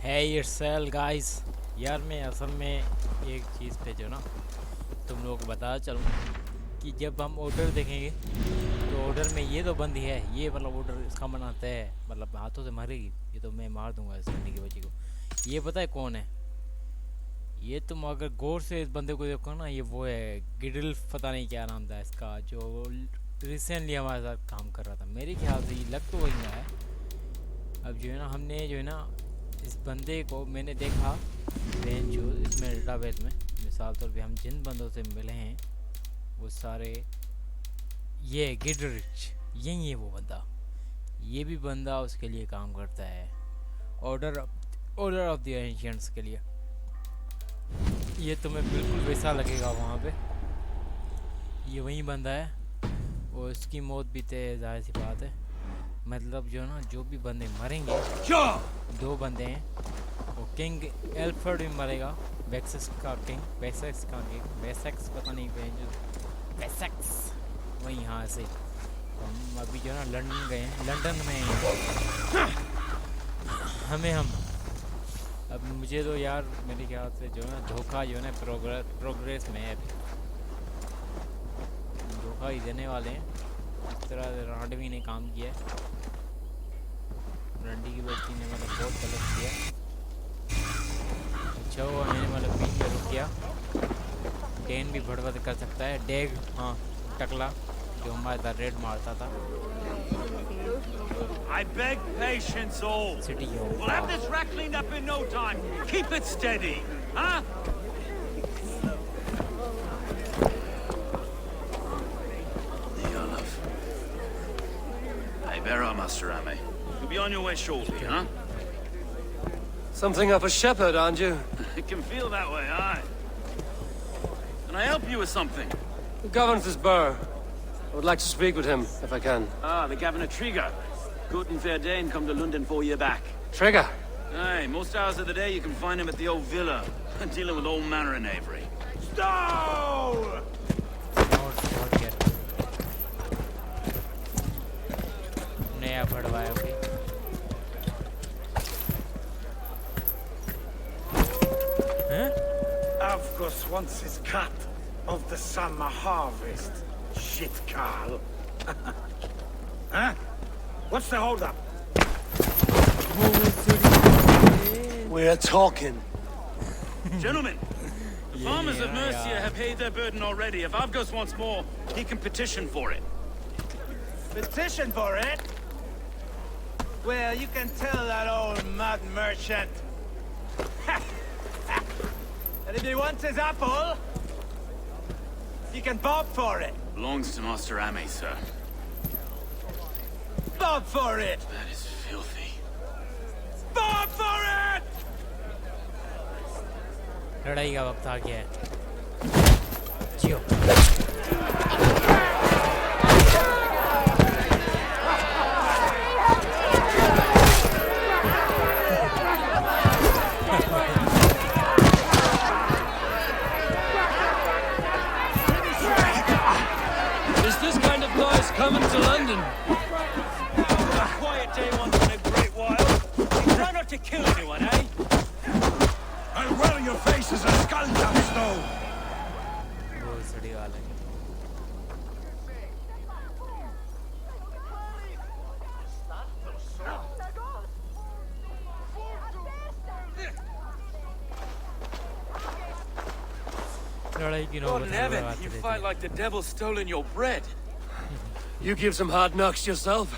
है yourself guys. यार मैं असल में एक चीज़ पे जो ना तुम लोगों को बताना चलूँ कि जब हम ऑर्डर देखेंगे तो ऑर्डर में ये तो बंदी है, ये मतलब ऑर्डर इसका बनाता है, मतलब हाथों से मारेगी ये तो मैं मार दूंगा इस बंदी की बच्ची को। ये पता है कौन है? ये तुम अगर गौर से इस बंदे को देखो ना, ये वो है गिडल, पता नहीं क्या नाम था इसका, जो रिसेंटली हमारे साथ काम कर रहा था। मेरे ख्याल से ये लग तो वही रहा है। अब जो है ना हमने जो है ना इस बंदे को मैंने देखा बेंच जो इसमें डेटाबेस में, मिसाल तौर पे हम जिन बंदों से मिले हैं वो सारे ये गिडरिच, यही है वो बंदा। ये भी बंदा उसके लिए काम करता है, ऑर्डर ऑफ द एंशियंट्स के लिए। ये तुम्हें बिल्कुल वैसा लगेगा वहाँ पे, ये वही बंदा है। और इसकी मौत भी तय, जाहिर सी बात है। मतलब जो ना जो भी बंदे मरेंगे, दो बंदे हैं, वो किंग एल्फर्ड भी मरेगा, वेक्सेस का किंग, वेसेक्स का किंग, वेसेक्स पता नहीं जो वेसेक्स वही। यहाँ से हम अभी जो है ना लंदन गए हैं, लंदन में हम अब मुझे तो यार मेरे ख्याल से जो है ना धोखा जो है ना प्रोग्रेस में है, धोखा ही देने वाले हैं। इस तरह से रांडवी ने काम किया है, रंडी की बच्ची ने मतलब बहुत गलत किया। अच्छा हुआ मैंने मतलब बीच में रुक गया। डेन भी भड़वत कर सकता है, डेग, हाँ टकला जो हमारे साथ रेड मारता था। I beg patience all. City हो We'll have this rack cleaned up in no time. Keep it steady, huh? There you are, love. Hey, bear up, Master Ame. You'll be on your way shortly, huh? Something of a shepherd, aren't you? It can feel that way, aye. Can I help you with something? Who governs this burr? I would like to speak with him, if I can. Ah, the Governor Trigger. Good and fair Dane come to London 4 years back. Trigger! Aye, most hours of the day you can find him at the old villa, dealing with all manner in Avery. Stow! नया भड़वाया okay. हैं? Avgos wants his cut of the summer harvest. Shit, Carl. Huh? What's the holdup? We're talking. Gentlemen, the farmers of Mercia have paid their burden already. If Avgos wants more, he can petition for it. Petition for it? Well, you can tell that old mud merchant. And if he wants his apple, you can bob for it. Belongs to Master Ame, sir. Bob for it! That is filthy. Bob for it! लड़ाई का वक्त आ गया है, जियो। Is this kind of noise coming to London? A quiet day once in a great while. Try not to kill anyone, eh? I'll wear your face as a skull capstone! वो सड़ी वाला है। लड़ाई की God नौबत in हमें heaven, आती you रहती fight है। like the devil's stolen your bread. You give some hard knocks yourself?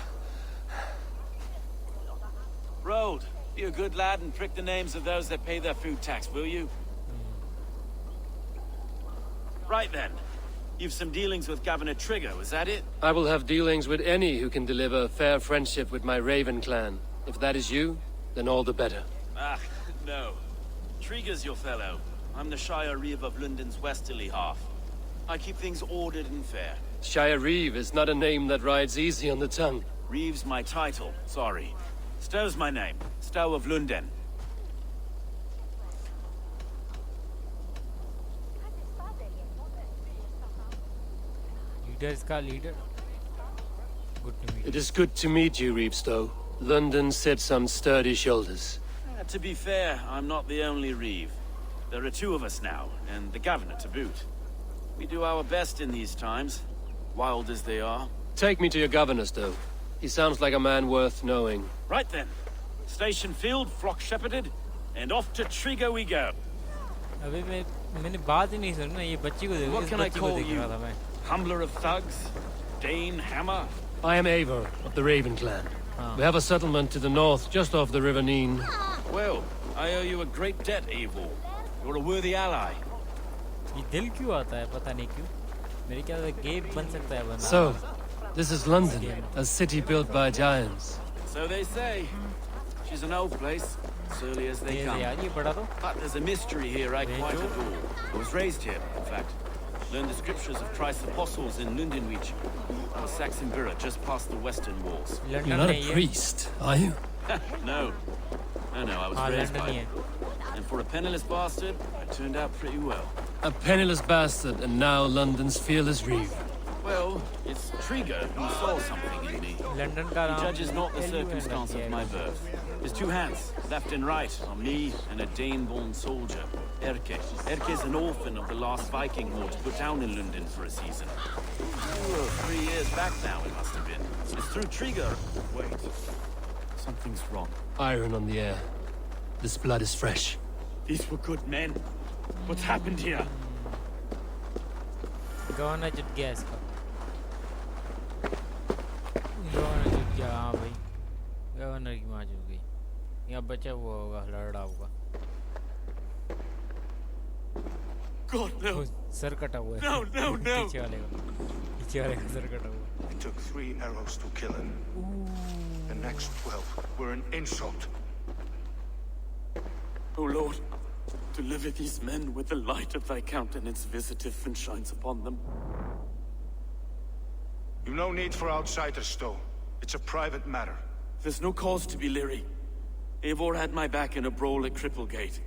Road, be a good lad and prick the names of those that pay their food tax, will you? Right then. You've some dealings with Governor Trigger, was that it? I will have dealings with any who can deliver fair friendship with my Raven clan. If that is you, then all the better. Ah, no. Trigger's your fellow. I'm the Shire Reeve of London's westerly half. I keep things ordered and fair. Shire Reeve is not a name that rides easy on the tongue. Reeve's my title, sorry. Stow's my name. Stow of Lundon. Leader इसका leader. Good to meet you. It is good to meet you, Reevestow. London sits on sturdy shoulders. But to be fair, I'm not the only Reeve. There are two of us now, and the governor to boot. We do our best in these times, wild as they are. Take me to your governor, though. He sounds like a man worth knowing. Right then. Station filled, flock shepherded, and off to Trigo we go. अबे मैंने बात ही नहीं सुनी ना, ये बच्ची को देख, What इस can I बच्ची को call देख you? रहा था मैं. Humbler of thugs? Dane Hammer? I am Eivor of the Raven clan. We have a settlement to the north, just off the River Neen. Well, I owe you a great debt, Eivor. You're a worthy ally. ये दिल क्यों आता है पता नहीं क्यों. मेरे ख्याल से गेम बन सकता है बंदा. So, this is London, a city built by giants. So they say. She's an old place, surly as they come. यार ये बड़ा तो. But there's a mystery here I quite adore. I was raised here, in fact. Learned the scriptures of Christ's apostles in Lundon region. I was Saxon Borough, just past the western walls. You're not a priest, are you? No. No, I was raised by it. And for a penniless bastard, I turned out pretty well. A penniless bastard, and now London's fearless Reeve. Well, it's Trigo who saw something in me. London का He नाम judges not the circumstance of my birth. His two hands, left and right, on me and a Dane-born soldier, Erke. Erke is an orphan of the last Viking war to put down in London for a season. 2 or 3 years back now, it must have been. It's through Trigo. Wait. Something's wrong. Iron on the air. This blood is fresh. These were good men. What's happened here? Governor जुट गया इसका. Governor जुट गया हाँ भाई. Governor की माँ जुट गई. यहाँ बचा हुआ होगा लड़ा होगा. God, no. सर कटा हुआ है. No. पीछे वाले का सर कटा हुआ. It took 3 arrows to kill him. The next 12 were an insult. O Lord, deliver these men with the light of thy countenance visitive and shines upon them. You've no need for outsiders, though. It's a private matter. There's no cause to be leery. Eivor had my back in a brawl at Cripplegate.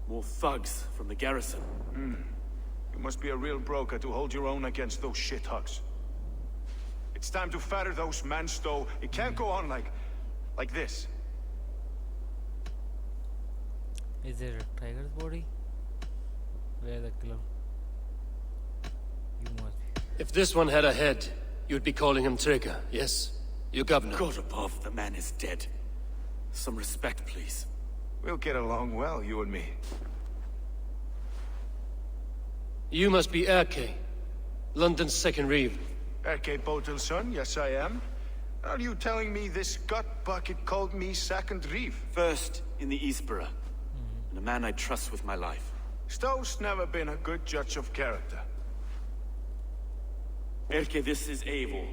More thugs from the garrison. You must be a real broker to hold your own against those shithugs. It's time to fetter those men, Stowe. It can't go on like this. Is there a tiger's body? Where the killer? You must be. If this one had a head, you'd be calling him Trigger, yes? Your governor. God above, the man is dead. Some respect, please. We'll get along well, you and me. You must be Erke, London's second Reeve. Erke Botel's son, yes I am. Are you telling me this gut bucket called me second Reeve? First in the Eastborough. And a man I trust with my life. Stowe's never been a good judge of character. Erke, this is Eivor.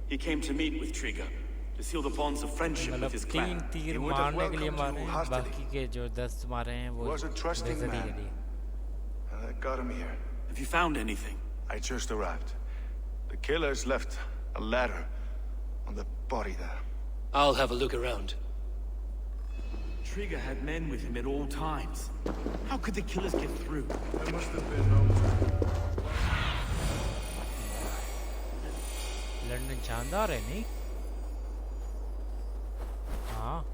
He came to meet with Trigger, to seal the bonds of friendship with मतलब his 3 clan. तीर He would have मारने के लिए welcomed मारे you हैं. heartily. बाकी के जो 10 मारे हैं वो Was a trusting बेइज्जती man. के लिए. And I got him here. Have you found anything? I just arrived. The killers left a ladder on the body there. I'll have a look around. Trigger had men with him at all times. How could the killers get through? There must have been no... London शानदार है नहीं? हाँ.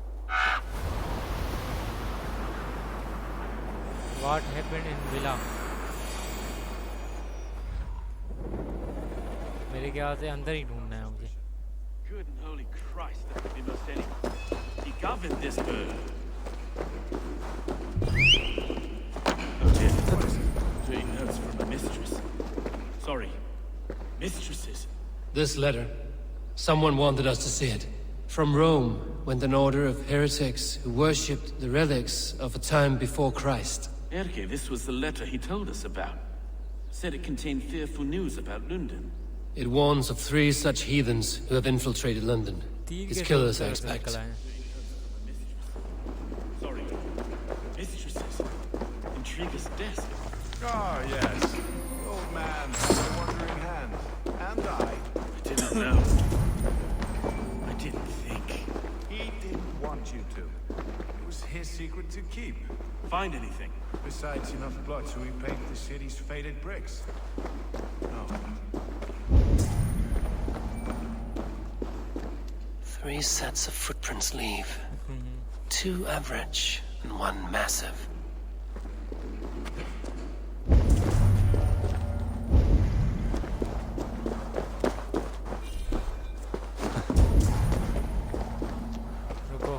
What happened in Villa? मेरे ख्याल से अंदर ही ढूंढना है मुझे. Good and holy Christ, that could be most anyone. He governed this bird. Oh dear. Dirty notes from a mistress. Sorry. Mistresses. This letter. Someone wanted us to see it. From Rome went an order of heretics who worshipped the relics of a time before Christ. Erke, this was the letter he told us about. Said it contained fearful news about Lundon. It warns of 3 such heathens who have infiltrated London. His killers, I expect. Sorry. Mistresses. In Trigger's desk. Ah, yes. The old man, the wandering hand. And I. I didn't know. I didn't think. He didn't want you to. It was his secret to keep. Find anything? Besides enough blood to repaint the city's faded bricks. No. 3 sets of footprints leave. 2 average. and one massive. रुको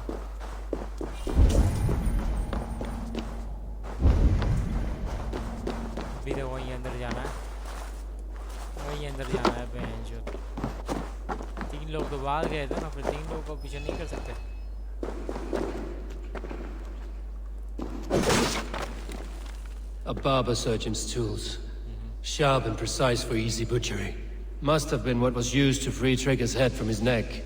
अभी तो वहीं अंदर जाना है वहीं अंदर जाना है बेंचो 3 लोग तो बाहर गए थे ना फिर 3 लोगों को पीछे नहीं कर सकते A barber surgeon's tools. Sharp and precise for easy butchery. Must have been what was used to free Trigger's head from his neck.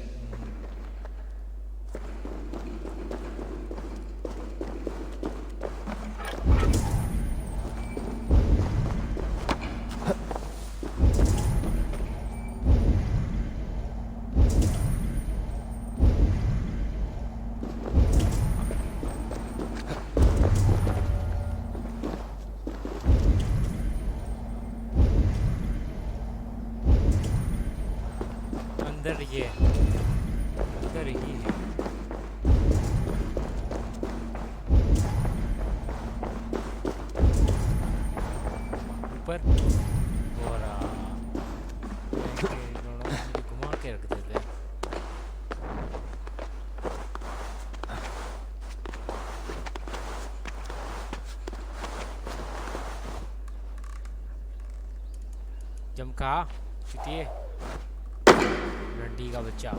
अंदर ही है ऊपर और घुमा के रख देते हैं जमका चुतिए रंडी का बच्चा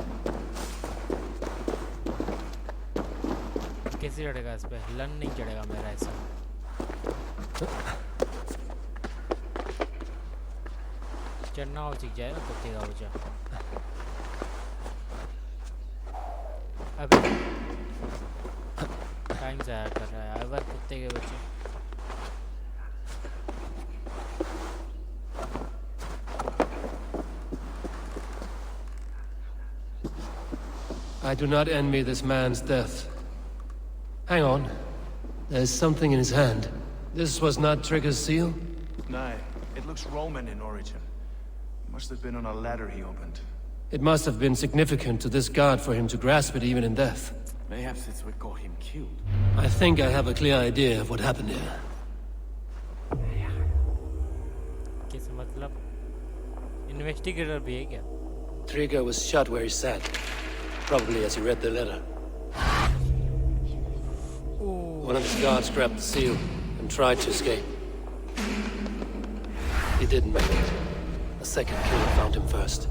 कैसे चढ़ेगा इस पे लन नहीं चढ़ेगा मेरा ऐसा चढ़ना हो सीख जाए ना कुत्ते का बच्चा अभी टाइम ज़ाया कर रहा है अगर कुत्ते के बच्चे I do not envy this man's death. Hang on. There's something in his hand. This was not Trigger's seal? Nah, it looks Roman in origin. Must have been on a ladder he opened. It must have been significant to this god for him to grasp it even in death. Mayhaps it's what got him killed. I think I have a clear idea of what happened here. किस मतलब investigator भी है क्या Trigger was shot where he sat. Probably as he read the letter. One of his guards grabbed the seal and tried to escape. He didn't make it. A second killer found him first.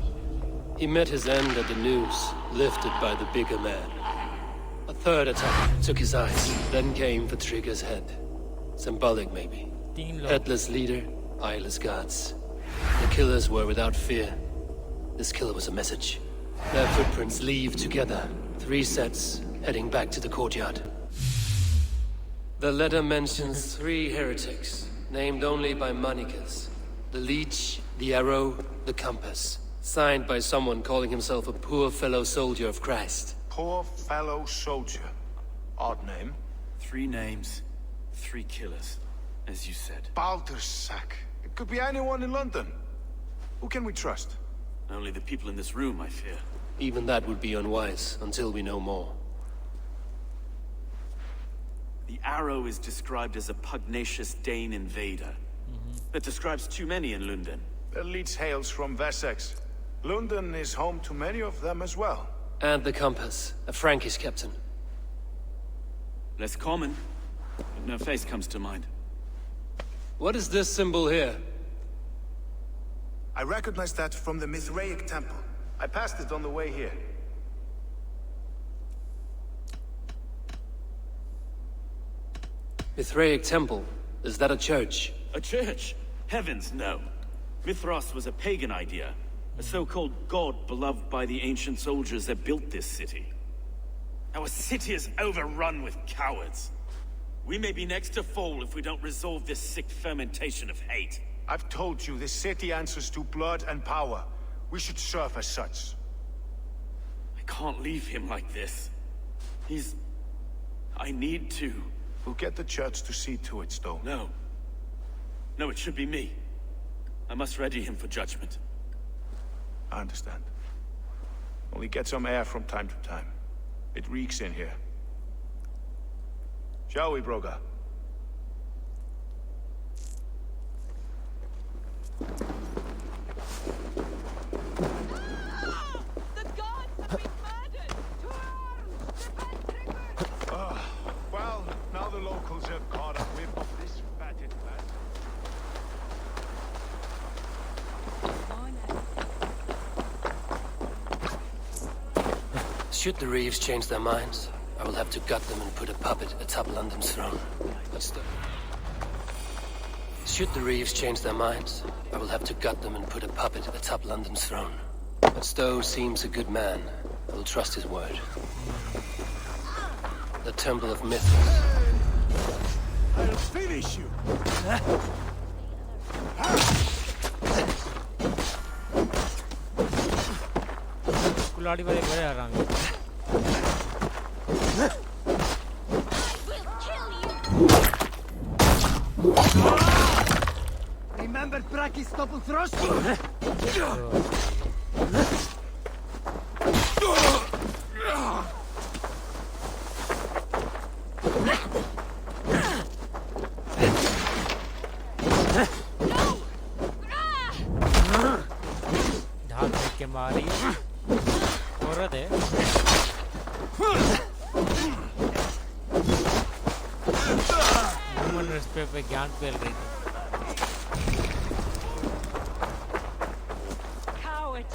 He met his end at the noose, lifted by the bigger man. A third attack took his eyes, then came for Trigger's head. Symbolic, maybe. Headless leader, eyeless guards. The killers were without fear. This killer was a message. Their footprints leave together. 3 sets, heading back to the courtyard. The letter mentions 3 heretics, named only by monikers. The Leech, the Arrow, the Compass. Signed by someone calling himself a poor fellow soldier of Christ. Poor fellow soldier. Odd name. 3 names, 3 killers, as you said. Baldersack. It could be anyone in London. Who can we trust? Only the people in this room, I fear. Even that would be unwise, until we know more. The Arrow is described as a pugnacious Dane invader. That describes too many in Lundon. The Leech hails from Wessex. Lundon is home to many of them as well. And the Compass, a Frankish captain. Less common, but no face comes to mind. What is this symbol here? I recognize that from the Mithraic temple. I passed it on the way here. Mithraic temple? Is that a church? A church? Heavens, no. Mithras was a pagan idea. A so-called god beloved by the ancient soldiers that built this city. Our city is overrun with cowards. We may be next to fall if we don't resolve this sick fermentation of hate. I've told you, this city answers to blood and power. We should serve as such. I can't leave him like this. I need to. We'll get the church to see to it, Stowe. No. No, it should be me. I must ready him for judgment. I understand. Only get some air from time to time. It reeks in here. Shall we, Broga? The gods have been murdered! To arms! Defend Trigger! Well, now the locals have caught a whiff of this fatted man. Should the Reeves change their minds, I will have to gut them and put a puppet atop London's throne. But should the Reeves change their minds, I will have to gut them and put a puppet atop London's throne. But Stowe seems a good man. I will trust his word. The Temple of Mithras. I'll finish you! कुल्हाड़ी वाले बड़े हरामी Remember Braki's double thrust? ढाल फेंक के मारी औरत है ह्यूमन रिस्पेक्ट पे ज्ञान फैल रही थी Coward!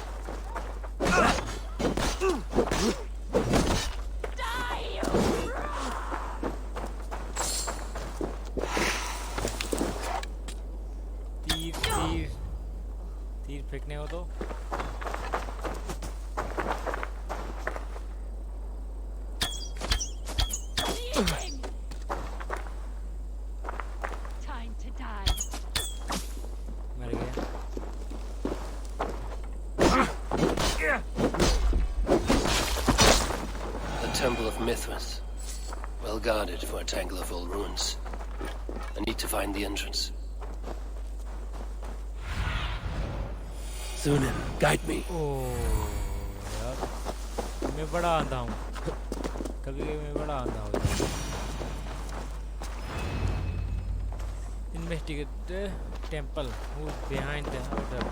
Die, you! तीर तीर तीर फेंकने हो तो Bleeding! Time to die. मर गया The Temple of Mithras. Well guarded for a tangle of old ruins. I need to find the entrance. Thunin, guide me. ओह यार मैं बड़ा आंधा हूँ कभी कभी मैं बड़ा आंधा हो जाता हूँ Investigate the temple. Who's behind the outer?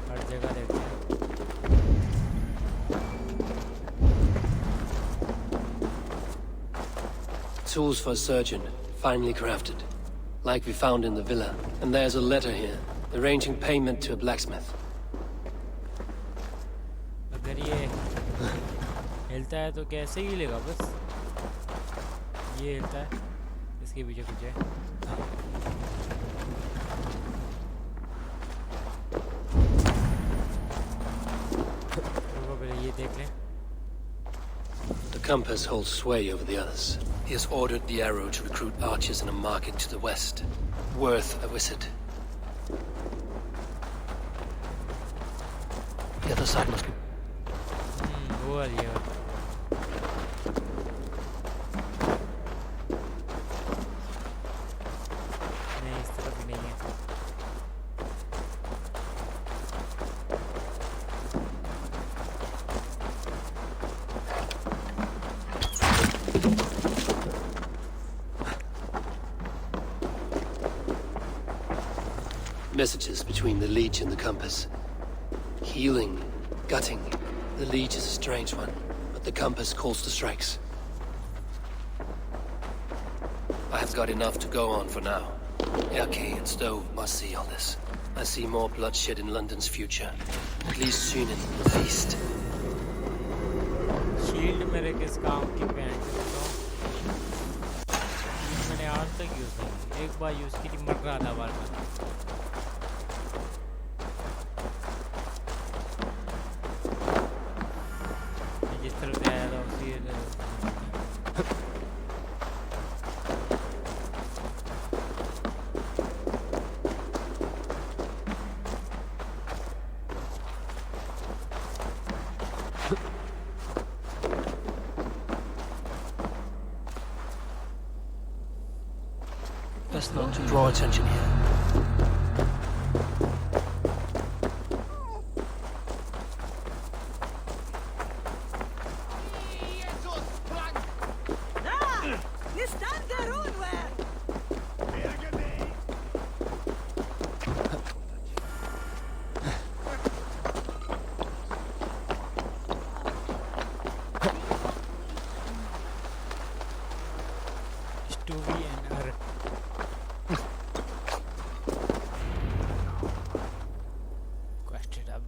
हर जगह देखते हैं Tools for a surgeon, finely crafted. Like we found in the villa. And there's a letter here, arranging payment to a blacksmith. अगर ये हिलता है तो कैसे ही लेगा बस ये हिलता है इसके पीछे कुछ है रुको पहले ये देख लें The compass holds sway over the others. He has ordered the arrow to recruit archers in a market to the west. Worth a visit. The other side must be... वो वाली है नहीं इस तरफ भी नहीं है Messages between the leech and the compass. Healing, gutting. The leech is a strange one, but the compass calls to strikes. I have got enough to go on for now. Erke and Stowe must see all this. I see more bloodshed in London's future. At least Sunan will feast. Shield मेरे किस काम की pant मैंने आज तक use नहीं एक बार use की थी मर रहा था बार बार जिस तरह से आया था उसी Best not to draw attention here.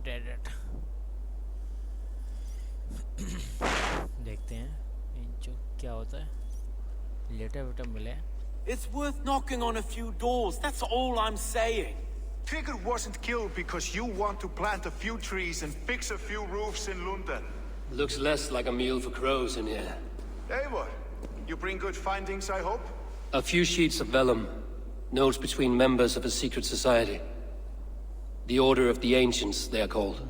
Dead देखते हैं इनचो क्या होता है लेटर वेटर मिले It's worth knocking on a few doors, that's all I'm saying. Tigger wasn't killed because you want to plant a few trees and fix a few roofs in Lundon. Looks less like a meal for crows in here. Hey, what? You bring good findings, I hope? A few sheets of vellum. Notes between members of a secret society. The Order of the Ancients, they are called.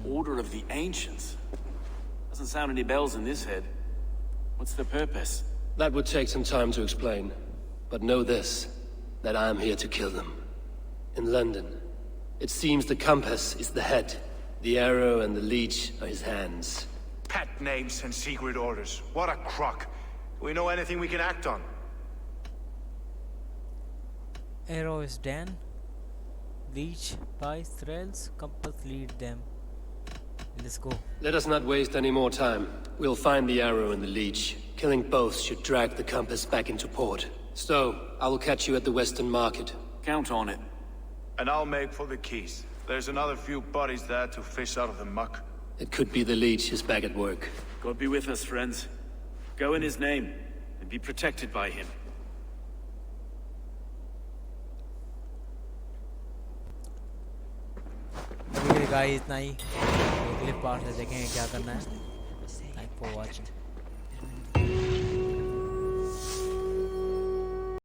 Order of the Ancients? Doesn't sound any bells in this head. What's the purpose? That would take some time to explain. But know this, that I am here to kill them. In London, it seems the compass is the head. The arrow and the leech are his hands. Pet names and secret orders. What a crock. Do we know anything we can act on? arrow is Dan leech ties threads compass lead them let's go Let us not waste any more time. We'll find the arrow and the leech. Killing both should drag the compass back into port. So, I will catch you at the Western Market. Count on it. And I'll make for the keys. There's another few bodies there to fish out of the muck. It could be the leech is back at work. God be with us, friends. Go in his name, and be protected by him. अभी guys इतना ही अगले part से देखेंगे क्या करना है thank for watching